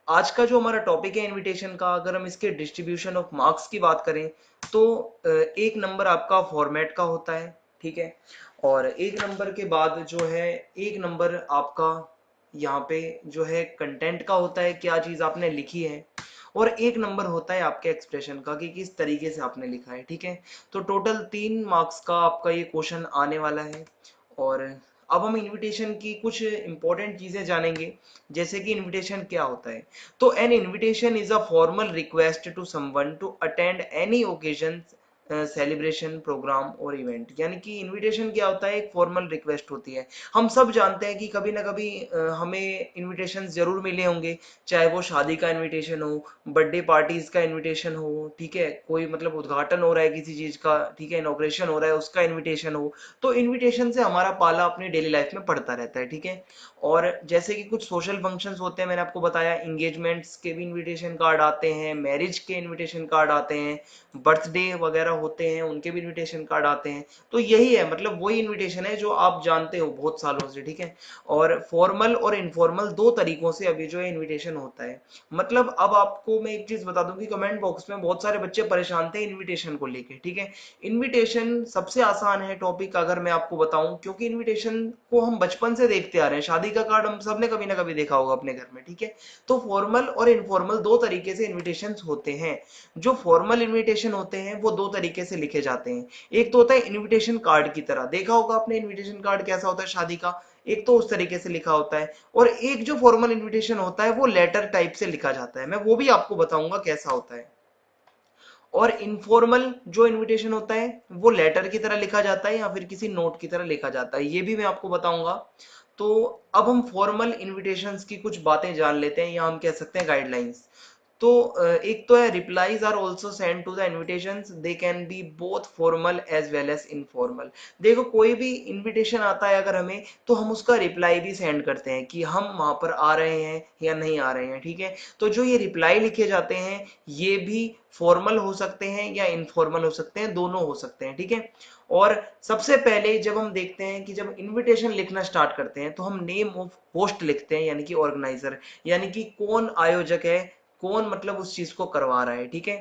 आज का जो हमारा टॉपिक है इनविटेशन का, अगर हम इसके डिस्ट्रीब्यूशन ऑफ मार्क्स की बात करें तो एक नंबर आपका फॉर्मेट का होता है, ठीक है। और एक नंबर के बाद जो है एक नंबर आपका यहाँ पे जो है कंटेंट का होता है, क्या चीज आपने लिखी है। और एक नंबर होता है आपके एक्सप्रेशन का कि किस तरीके से आपने लिखा है, ठीक है। तो टोटल 3 मार्क्स का आपका ये क्वेश्चन आने वाला है। और अब हम इनविटेशन की कुछ इंपॉर्टेंट चीजें जानेंगे, जैसे कि इनविटेशन क्या होता है। तो an invitation is a formal request to someone to attend any occasion, celebration, programme और इवेंट। यानी कि इनविटेशन क्या होता है, एक फॉर्मल रिक्वेस्ट होती है। हम सब जानते हैं कि कभी ना कभी हमें इनविटेशन जरूर मिले होंगे, चाहे वो शादी का इनविटेशन हो, बर्थडे पार्टीज का इनविटेशन हो, ठीक है, कोई मतलब उद्घाटन हो रहा है किसी चीज का, ठीक है, इनॉग्रेशन हो रहा है उसका इनविटेशन हो। तो इनविटेशन से हमारा पाला अपनी डेली लाइफ में पड़ता रहता है, ठीक है। और जैसे कि कुछ सोशल फंक्शंस होते हैं, मैंने आपको बताया, इंगेजमेंट्स के भी इनविटेशन कार्ड आते हैं, मैरिज के इनविटेशन कार्ड आते हैं, बर्थडे वगैरह होते हैं उनके भी इनविटेशन कार्ड आते हैं। तो यही है, मतलब वही इनविटेशन है जो आप जानते हो बहुत सालों से, ठीक है। और फॉर्मल और इनफॉर्मल दो तरीकों से अभी जो है इनविटेशन होता है। मतलब अब आपको मैं एक चीज बता दूं कि कमेंट बॉक्स में बहुत सारे बच्चे परेशान थे इनविटेशन को लेके, ठीक है। इनविटेशन सबसे आसान है टॉपिक, अगर मैं आपको बताऊं, क्योंकि इनविटेशन को हम बचपन से देखते आ रहे हैं। शादी का कार्ड हम सबने कभी ना कभी देखा होगा अपने घर में, ठीक है। तो फॉर्मल और इनफॉर्मल दो तरीके से इनविटेशन होते हैं। जो फॉर्मल इनविटेशन होते हैं वो दो तरीके से लिखे जाते हैं। एक तो होता है इनविटेशन कार्ड की तरह, देखा होगा आपने इनविटेशन कार्ड कैसा होता है शादी का, एक तो उस तरीके से लिखा होता है। और एक जो फॉर्मल इनविटेशन होता है वो लेटर टाइप से लिखा जाता है, मैं वो भी आपको बताऊंगा कैसा होता है। और इनफॉर्मल जो इनविटेशन होता है वो लेटर की तरह लिखा जाता है या फिर किसी नोट की तरह लिखा जाता है, ये भी मैं आपको बताऊंगा। तो अब हम फॉर्मल इनविटेशंस की कुछ बातें जान लेते हैं, या हम कह सकते हैं गाइडलाइंस। तो एक तो है, replies are also send to the invitations, they can be both formal as well as informal. देखो कोई भी इनविटेशन आता है अगर हमें, तो हम उसका रिप्लाई भी सेंड करते हैं कि हम वहां पर आ रहे हैं या नहीं आ रहे हैं, ठीक है। तो जो ये रिप्लाई लिखे जाते हैं ये भी फॉर्मल हो सकते हैं या इनफॉर्मल हो सकते हैं, दोनों हो सकते हैं, ठीक है। और सबसे पहले जब हम देखते हैं कि जब इनविटेशन लिखना स्टार्ट करते हैं तो हम नेम ऑफ होस्ट लिखते हैं, यानी कि ऑर्गेनाइजर, यानी कि कौन आयोजक है, कौन मतलब उस चीज को करवा रहा है, ठीक है।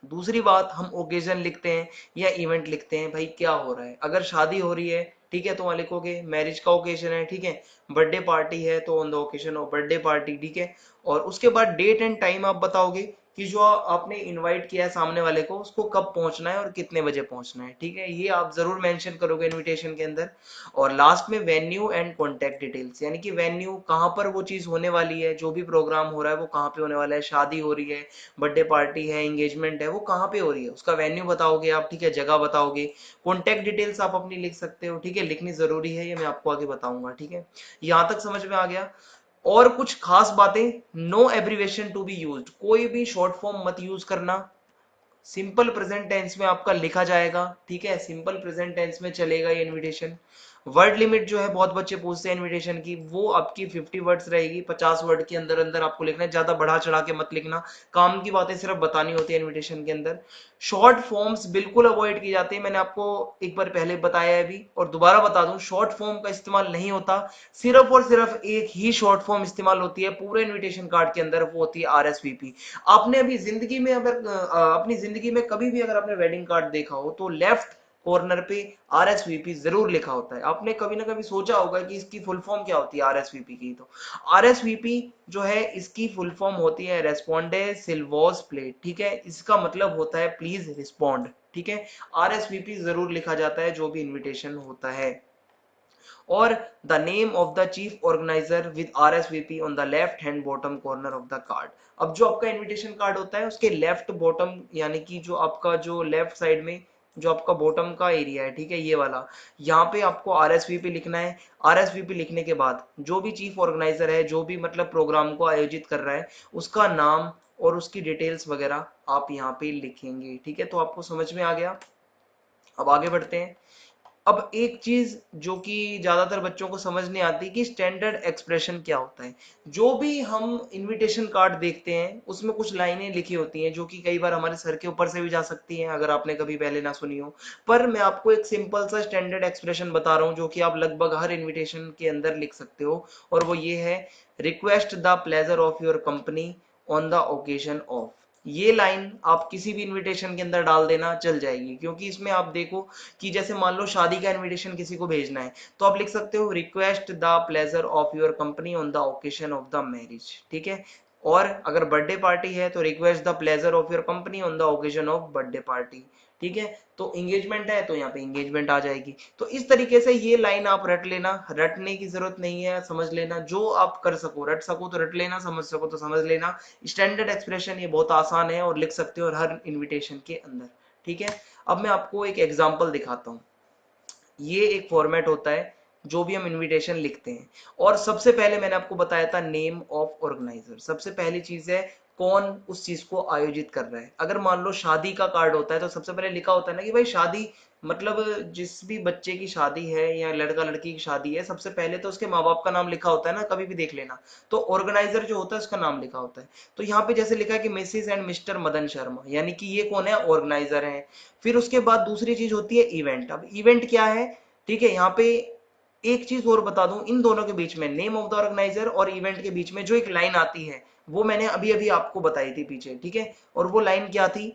दूसरी बात, हम ओकेजन लिखते हैं या इवेंट लिखते हैं, भाई क्या हो रहा है। अगर शादी हो रही है, ठीक है, तो वहां लिखोगे मैरिज का ओकेजन है, ठीक है। बर्थडे पार्टी है तो on the occasion of birthday party, ठीक है। और उसके बाद डेट एंड टाइम आप बताओगे कि जो आपने इनवाइट किया है सामने वाले को, उसको कब पहुंचना है और कितने बजे पहुंचना है, ठीक है, ये आप जरूर मेंशन करोगे इनविटेशन के अंदर। और लास्ट में वेन्यू एंड कॉन्टेक्ट डिटेल्स, यानी कि वेन्यू कहाँ पर वो चीज होने वाली है, जो भी प्रोग्राम हो रहा है वो कहाँ पे होने वाला है, शादी हो रही है, बर्थडे पार्टी है, एंगेजमेंट है, वो कहाँ पे हो रही है, उसका वेन्यू बताओगे आप, ठीक है, जगह बताओगे। कॉन्टेक्ट डिटेल्स आप अपनी लिख सकते हो, ठीक है, लिखनी जरूरी है, ये मैं आपको आगे बताऊंगा, ठीक है। यहां तक समझ में आ गया। और कुछ खास बातें, no abbreviation to be used, कोई भी शॉर्ट फॉर्म मत यूज करना। सिंपल प्रेजेंट टेंस में आपका लिखा जाएगा, ठीक है, सिंपल प्रेजेंट टेंस में चलेगा ये इनविटेशन। वर्ड लिमिट जो है बहुत बच्चे पूछते हैं इनविटेशन की, वो आपकी 50 वर्ड्स रहेगी, 50 वर्ड के अंदर अंदर आपको लिखना है, ज्यादा बढ़ा चढ़ा के मत लिखना। काम की बातें सिर्फ बतानी होती है इनविटेशन के अंदर। शॉर्ट फॉर्म्स बिल्कुल अवॉइड की जाती है, मैंने आपको एक बार पहले बताया है अभी और दोबारा बता दूं, शॉर्ट फॉर्म का इस्तेमाल नहीं होता। सिर्फ और सिर्फ एक ही शॉर्ट फॉर्म इस्तेमाल होती है पूरे इनविटेशन कार्ड के अंदर, वो होती है RSVP। आपने अभी जिंदगी में अगर अपनी जिंदगी में कभी भी अगर आपने वेडिंग कार्ड देखा हो तो लेफ्ट कॉर्नर पे RSVP जरूर लिखा होता है। आपने कभी ना कभी सोचा होगा कि इसकी फुल फॉर्म क्या होती है RSVP की। तो RSVP जो है इसकी फुल फॉर्म होती है रेस्पोंडे सिल्वोस प्लेट, ठीक है, इसका मतलब होता है प्लीज रिस्पॉन्ड, ठीक है। RSVP जरूर लिखा जाता है जो भी इन्विटेशन होता है। और the name of the chief organiser with RSVP on the left hand bottom corner of the card. अब जो आपका इनविटेशन कार्ड होता है उसके लेफ्ट बॉटम, यानी कि जो आपका जो लेफ्ट साइड में जो आपका बॉटम का एरिया है, ठीक है, ये वाला, यहाँ पे आपको RSVP लिखना है। RSVP लिखने के बाद जो भी चीफ ऑर्गेनाइजर है, जो भी मतलब प्रोग्राम को आयोजित कर रहा है, उसका नाम और उसकी डिटेल्स वगैरह आप यहाँ पे लिखेंगे, ठीक है। तो आपको समझ में आ गया। अब आगे बढ़ते हैं। अब एक चीज जो कि ज्यादातर बच्चों को समझ नहीं आती कि स्टैंडर्ड एक्सप्रेशन क्या होता है। जो भी हम इनविटेशन कार्ड देखते हैं उसमें कुछ लाइनें लिखी होती हैं जो कि कई बार हमारे सर के ऊपर से भी जा सकती हैं, अगर आपने कभी पहले ना सुनी हो। पर मैं आपको एक सिंपल सा स्टैंडर्ड एक्सप्रेशन बता रहा हूँ जो कि आप लगभग हर इनविटेशन के अंदर लिख सकते हो, और वो ये है, request the pleasure of your company on the occasion of. ये लाइन आप किसी भी इनविटेशन के अंदर डाल देना, चल जाएगी। क्योंकि इसमें आप देखो कि जैसे मान लो शादी का इनविटेशन किसी को भेजना है तो आप लिख सकते हो request the pleasure of your company on the occasion of the marriage, ठीक है। और अगर बर्थडे पार्टी है तो request the pleasure of your company on the occasion of birthday party, ठीक है। तो एंगेजमेंट है तो यहाँ पे एंगेजमेंट आ जाएगी। तो इस तरीके से ये लाइन आप रट लेना, रटने की जरूरत नहीं है, समझ लेना। जो आप कर सको, रट सको तो रट लेना, समझ सको तो समझ लेना। स्टैंडर्ड एक्सप्रेशन ये बहुत आसान है और लिख सकते हो हर इन्विटेशन के अंदर, ठीक है। अब मैं आपको एक एग्जाम्पल दिखाता हूँ। ये एक फॉर्मेट होता है जो भी हम इनविटेशन लिखते हैं। और सबसे पहले मैंने आपको बताया था नेम ऑफ ऑर्गेनाइजर। सबसे पहली चीज है कौन उस चीज को आयोजित कर रहा है। अगर मान लो शादी का कार्ड होता है तो सबसे पहले लिखा होता है ना कि भाई शादी, मतलब जिस भी बच्चे की शादी है या लड़का लड़की की शादी है, सबसे पहले तो उसके माँ बाप का नाम लिखा होता है ना, कभी भी देख लेना। तो ऑर्गेनाइजर जो होता है उसका नाम लिखा होता है। तो यहाँ पे जैसे लिखा है कि Mrs and mister Madan Sharma, यानी कि ये कौन है, ऑर्गेनाइजर है। फिर उसके बाद दूसरी चीज होती है इवेंट। अब इवेंट क्या है, ठीक है। यहाँ पे एक चीज और बता दूं, इन दोनों के बीच में, नेम ऑफ द ऑर्गेनाइजर और इवेंट के बीच में जो एक लाइन आती है वो मैंने अभी अभी आपको बताई थी पीछे, ठीक है। और वो लाइन क्या थी,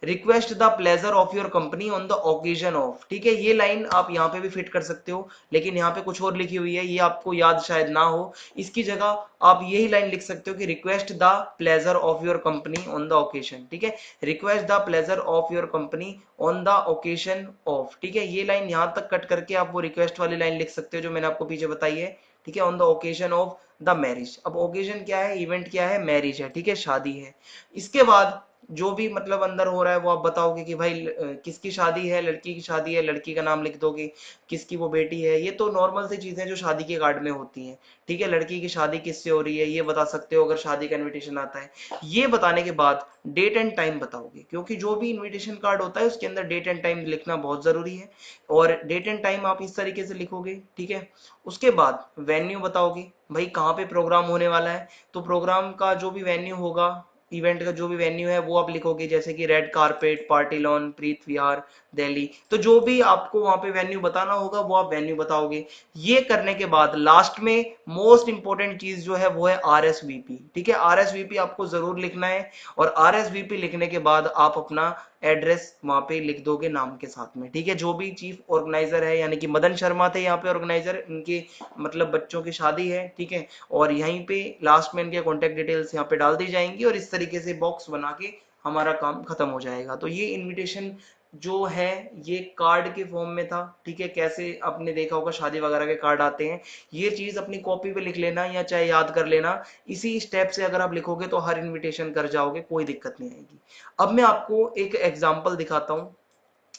request the pleasure of your company on the occasion of, ठीक है। ये लाइन आप यहाँ पे भी फिट कर सकते हो, लेकिन यहाँ पे कुछ और लिखी हुई है, ये आपको याद शायद ना हो। इसकी जगह आप यही लाइन लिख सकते हो कि request the pleasure of your company on the occasion, ठीक है। Request the pleasure of your company on the occasion of, ठीक है। ये लाइन यहाँ तक कट करके आप वो रिक्वेस्ट वाली लाइन लिख सकते हो जो मैंने आपको पीछे बताई है, ठीक है। On the occasion of the marriage. अब ओकेजन क्या है, इवेंट क्या है, मैरिज है, ठीक है, शादी है। इसके बाद जो भी मतलब अंदर हो रहा है वो आप बताओगे कि भाई किसकी शादी है, लड़की की शादी है, लड़की का नाम लिख दोगे, किसकी वो बेटी है। ये तो नॉर्मल सी चीजें जो शादी के कार्ड में होती हैं, ठीक है। लड़की की शादी किससे हो रही है ये बता सकते हो अगर शादी का इनविटेशन आता है। ये बताने के बाद डेट एंड टाइम बताओगे, क्योंकि जो भी इनविटेशन कार्ड होता है उसके अंदर डेट एंड टाइम लिखना बहुत जरूरी है। और डेट एंड टाइम आप इस तरीके से लिखोगे, ठीक है। उसके बाद वेन्यू बताओगे, भाई कहाँ पे प्रोग्राम होने वाला है। तो प्रोग्राम का जो भी वेन्यू होगा, इवेंट का जो भी वेन्यू है वो आप लिखोगे, जैसे कि रेड कारपेट, पार्टी लॉन, प्रीत विहार, दिल्ली। तो जो भी आपको वहां पे वेन्यू बताना होगा वो आप वेन्यू बताओगे। ये करने के बाद लास्ट में मोस्ट इंपॉर्टेंट चीज जो है वो है आरएसवीपी, ठीक है। आरएसवीपी आपको जरूर लिखना है। और आरएसवीपी लिखने के बाद आप अपना एड्रेस वहां पे लिख दोगे नाम के साथ में, ठीक है। जो भी चीफ ऑर्गेनाइजर है, यानी कि मदन शर्मा थे यहाँ पे ऑर्गेनाइजर, इनके मतलब बच्चों की शादी है, ठीक है। और यहीं पे लास्ट में इनके कॉन्टेक्ट डिटेल्स यहाँ पे डाल दी जाएंगी और इस तरीके से बॉक्स बना के हमारा काम खत्म हो जाएगा। तो ये इनविटेशन जो है ये कार्ड के फॉर्म में था, ठीक है। कैसे आपने देखा होगा शादी वगैरह के कार्ड आते हैं। ये चीज अपनी कॉपी पे लिख लेना या चाहे याद कर लेना। इसी स्टेप से अगर आप लिखोगे तो हर इनविटेशन कर जाओगे, कोई दिक्कत नहीं आएगी। अब मैं आपको एक एग्जांपल दिखाता हूँ,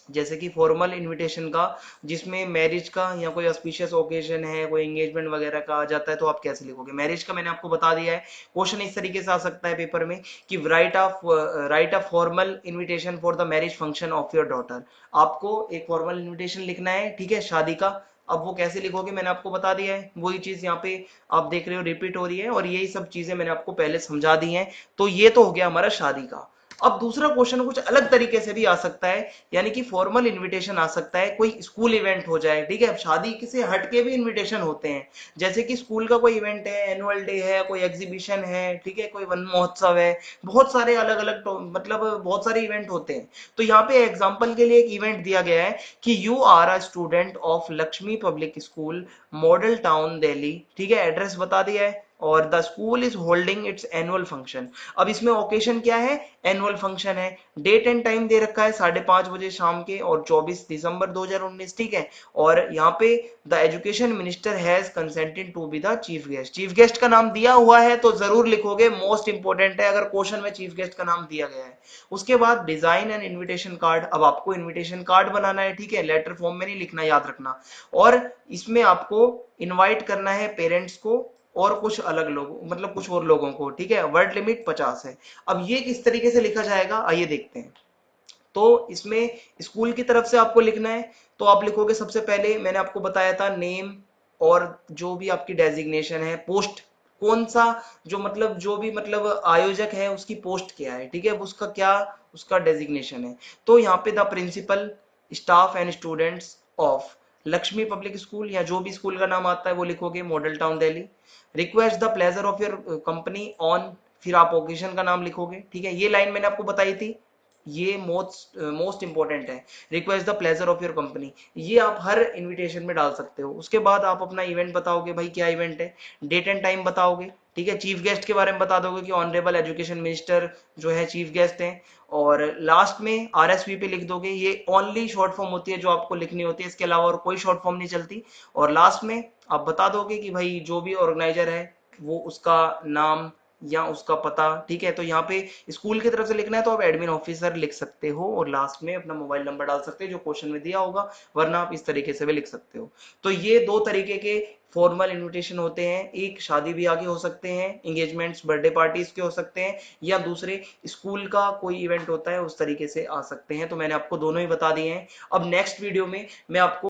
जैसे कि फॉर्मल इनविटेशन का, जिसमें मैरिज का या कोई ऑस्पिशियस ओकेजन है, कोई एंगेजमेंट वगैरह का आ जाता है, तो आप कैसे लिखोगे। मैरिज का मैंने आपको बता दिया है। क्वेश्चन इस तरीके से आ सकता है पेपर में कि right a formal invitation for the marriage function of your daughter. आपको एक फॉर्मल इनविटेशन लिखना है, ठीक है, शादी का। अब वो कैसे लिखोगे मैंने आपको बता दिया है। वही चीज यहाँ पे आप देख रहे हो रिपीट हो रही है, और यही सब चीजें मैंने आपको पहले समझा दी हैं। तो ये तो हो गया हमारा शादी का। अब दूसरा क्वेश्चन कुछ अलग तरीके से भी आ सकता है, यानी कि फॉर्मल इनविटेशन आ सकता है, कोई स्कूल इवेंट हो जाए, ठीक है। शादी से हटके भी इनविटेशन होते हैं, जैसे कि स्कूल का कोई इवेंट है, एनुअल डे है, कोई एग्जीबिशन है, ठीक है, कोई वन महोत्सव है। बहुत सारे अलग अलग मतलब बहुत सारे इवेंट होते हैं। तो यहाँ पे एग्जाम्पल के लिए एक इवेंट दिया गया है कि you are a student of Lakshmi Public School, Model Town Delhi, ठीक है। एड्रेस बता दिया है और the school is holding its annual function. अब इसमें ओकेशन क्या है, एनुअल फंक्शन है। डेट एंड टाइम दे रखा है 5:30 शाम के और 24 दिसंबर 2019, ठीक है। और यहाँ पे the education minister has consented to be the chief guest. Chief guest का नाम दिया हुआ है तो जरूर लिखोगे, मोस्ट इंपोर्टेंट है अगर क्वेश्चन में चीफ गेस्ट का नाम दिया गया है। उसके बाद डिजाइन एंड इन्विटेशन कार्ड। अब आपको इन्विटेशन कार्ड बनाना है, ठीक है, लेटर फॉर्म में नहीं लिखना, याद रखना। और इसमें आपको इनवाइट करना है पेरेंट्स को और कुछ अलग लोगों, मतलब कुछ और लोगों को, ठीक है। वर्ड लिमिट 50 है। अब ये किस तरीके से लिखा जाएगा आइए देखते हैं। तो इसमें स्कूल की तरफ से आपको लिखना है, तो आप लिखोगे सबसे पहले मैंने आपको बताया था नेम, और जो भी आपकी डेजिग्नेशन है, पोस्ट कौन सा, जो मतलब जो भी मतलब आयोजक है उसकी पोस्ट क्या है, ठीक है, उसका क्या उसका डेजिग्नेशन है। तो यहाँ पे the principal, staff and students of Lakshmi Public School, या जो भी स्कूल का नाम आता है वो लिखोगे, model Town Delhi. Request the pleasure of your company on, फिर आप ओकेजन का नाम लिखोगे, ठीक है, ये लाइन मैंने आपको बताई थी, ये मोस्ट इंपॉर्टेंट है, request the pleasure of your company, ये आप हर इनविटेशन में डाल सकते हो। उसके बाद आप अपना इवेंट बताओगे, भाई क्या इवेंट है, डेट एंड टाइम बताओगे, ठीक है, चीफ गेस्ट के बारे में बता दोगे कि ऑनरेबल एजुकेशन मिनिस्टर जो है चीफ गेस्ट हैं, और लास्ट में RSVP लिख दोगे, ये ओनली शॉर्ट फॉर्म होती है जो आपको लिखनी होती है, इसके अलावा और कोई शॉर्ट फॉर्म नहीं चलती। और लास्ट में आप बता दोगे कि भाई जो भी ऑर्गेनाइजर है वो उसका नाम या उसका पता, ठीक है। तो यहाँ पे स्कूल की तरफ से लिखना है तो आप एडमिन ऑफिसर लिख सकते हो, और लास्ट में अपना मोबाइल नंबर डाल सकते हो जो क्वेश्चन में दिया होगा, वरना आप इस तरीके से भी लिख सकते हो। तो ये दो तरीके के फॉर्मल इनविटेशन होते हैं, एक शादी ब्याह के हो सकते हैं, एंगेजमेंट्स बर्थडे पार्टीज के हो सकते हैं, या दूसरे स्कूल का कोई इवेंट होता है उस तरीके से आ सकते हैं। तो मैंने आपको दोनों ही बता दिए हैं। अब नेक्स्ट वीडियो में मैं आपको